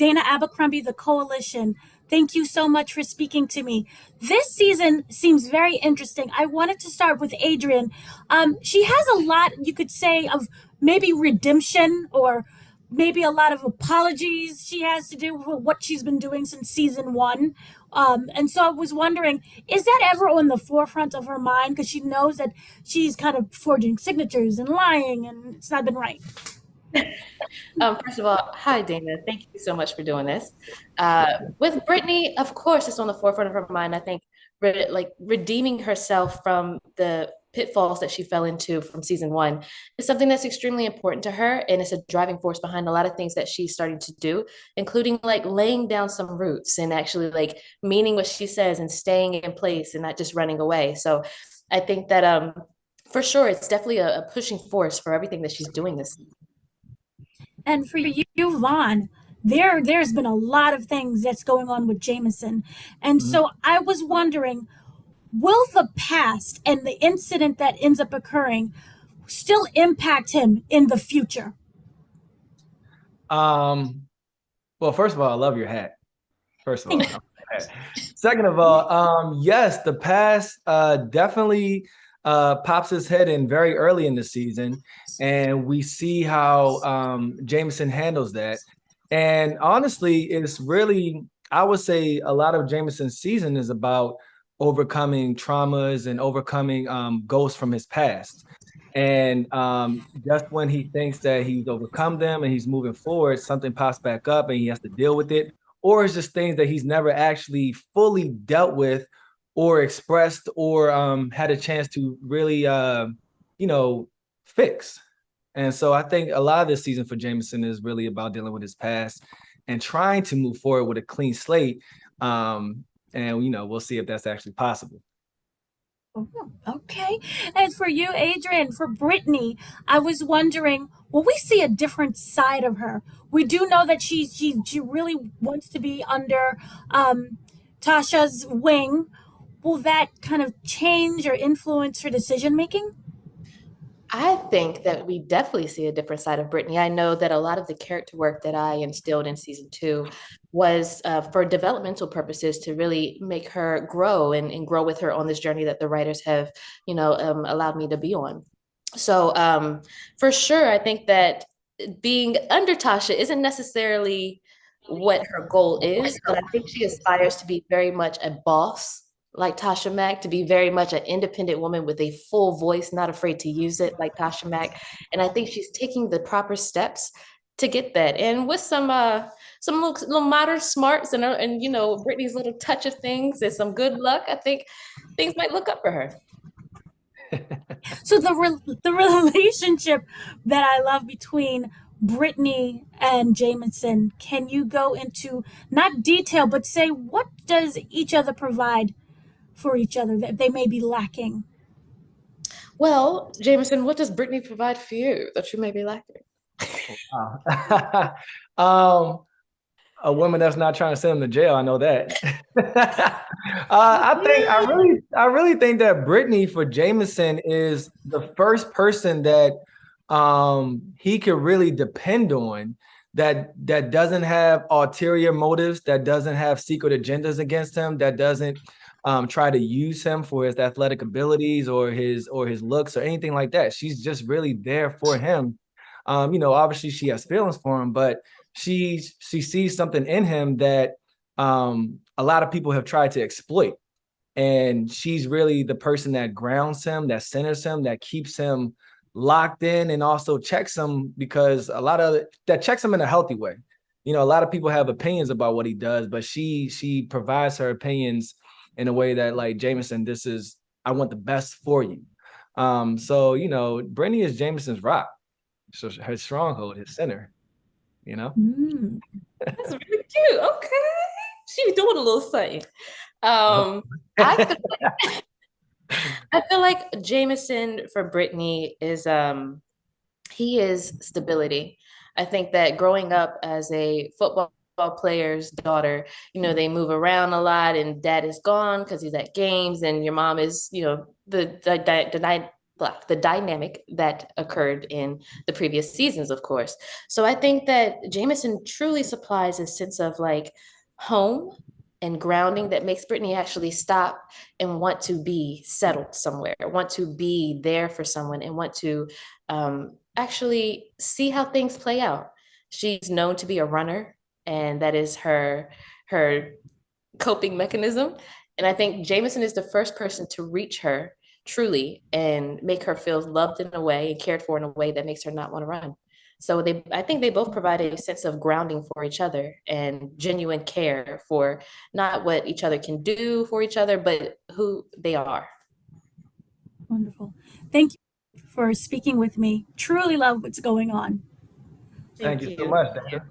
Dana Abercrombie, The Koalition. Thank you so much for speaking to me. This season seems very interesting. I wanted to start with Adrian. She has a lot, you could say, of maybe redemption or maybe a lot of apologies she has to do with what she's been doing since season one. And so I was wondering, is that ever on the forefront of her mind? Because she knows that she's kind of forging signatures and lying, and it's not been right. First of all, hi Dana. Thank you so much for doing this. With Brittany, of course, it's on the forefront of her mind. I think like redeeming herself from the pitfalls that she fell into from season one is something that's extremely important to her, and it's a driving force behind a lot of things that she's starting to do, including like laying down some roots and actually like meaning what she says and staying in place and not just running away. So I think that for sure it's definitely a pushing force for everything that she's doing this season. And for you, Vaughn, there's been a lot of things that's going on with Jamison. And Mhm. so I was wondering, will the past and the incident that ends up occurring still impact him in the future? Well, first of all, I love your hat. First of all, I Thank love your hat. Second of all, yes, the past definitely pops his head in very early in the season, and we see how Jameson handles that. And honestly, it's really, I would say, a lot of Jameson's season is about overcoming traumas and overcoming ghosts from his past. And just when he thinks that he's overcome them and he's moving forward, something pops back up and he has to deal with it. Or it's just things that he's never actually fully dealt with or expressed or had a chance to really, fix. And so I think a lot of this season for Jameson is really about dealing with his past and trying to move forward with a clean slate. And we'll see if that's actually possible. Okay. And for you, Adrian, for Brittany, I was wondering, will we see a different side of her? We do know that she really wants to be under Tasha's wing. Will that kind of change or influence her decision making? I think that we definitely see a different side of Brittany. I know that a lot of the character work that I instilled in season two was for developmental purposes to really make her grow and grow with her on this journey that the writers have, allowed me to be on. So for sure, I think that being under Tasha isn't necessarily what her goal is, but I think she aspires to be very much a boss like Tasha Mack, to be very much an independent woman with a full voice, not afraid to use it like Tasha Mack. And I think she's taking the proper steps to get that. And with some little modern smarts and Brittany's little touch of things and some good luck, I think things might look up for her. So the relationship that I love between Brittany and Jameson, can you go into not detail, but say what does each other provide for each other that they may be lacking? Well, Jameson, what does Brittany provide for you that you may be lacking? Wow. A woman that's not trying to send him to jail. I know that. I really think that Brittany for Jameson is the first person that he could really depend on that doesn't have ulterior motives, that doesn't have secret agendas against him, that doesn't try to use him for his athletic abilities or his looks or anything like that. She's just really there for him. Obviously she has feelings for him, but she sees something in him that a lot of people have tried to exploit. And she's really the person that grounds him, that centers him, that keeps him locked in and also checks him, because that checks him in a healthy way. A lot of people have opinions about what he does, but she provides her opinions in a way that, like, Jameson, I want the best for you. Brittany is Jameson's rock. So her stronghold, his center, That's really cute. Okay. She was doing a little something. I feel like, I feel like Jameson for Brittany is he is stability. I think that growing up as a football player's daughter, they move around a lot and dad is gone because he's at games and your mom is, the the dynamic that occurred in the previous seasons, of course. So I think that Jamison truly supplies a sense of like home and grounding that makes Brittany actually stop and want to be settled somewhere, want to be there for someone, and want to actually see how things play out. She's known to be a runner, and that is her coping mechanism. And I think Jamison is the first person to reach her truly and make her feel loved in a way and cared for in a way that makes her not want to run. So I think they both provide a sense of grounding for each other and genuine care for not what each other can do for each other, but who they are. Wonderful. Thank you for speaking with me. Truly love what's going on. Thank you so much, Tasha.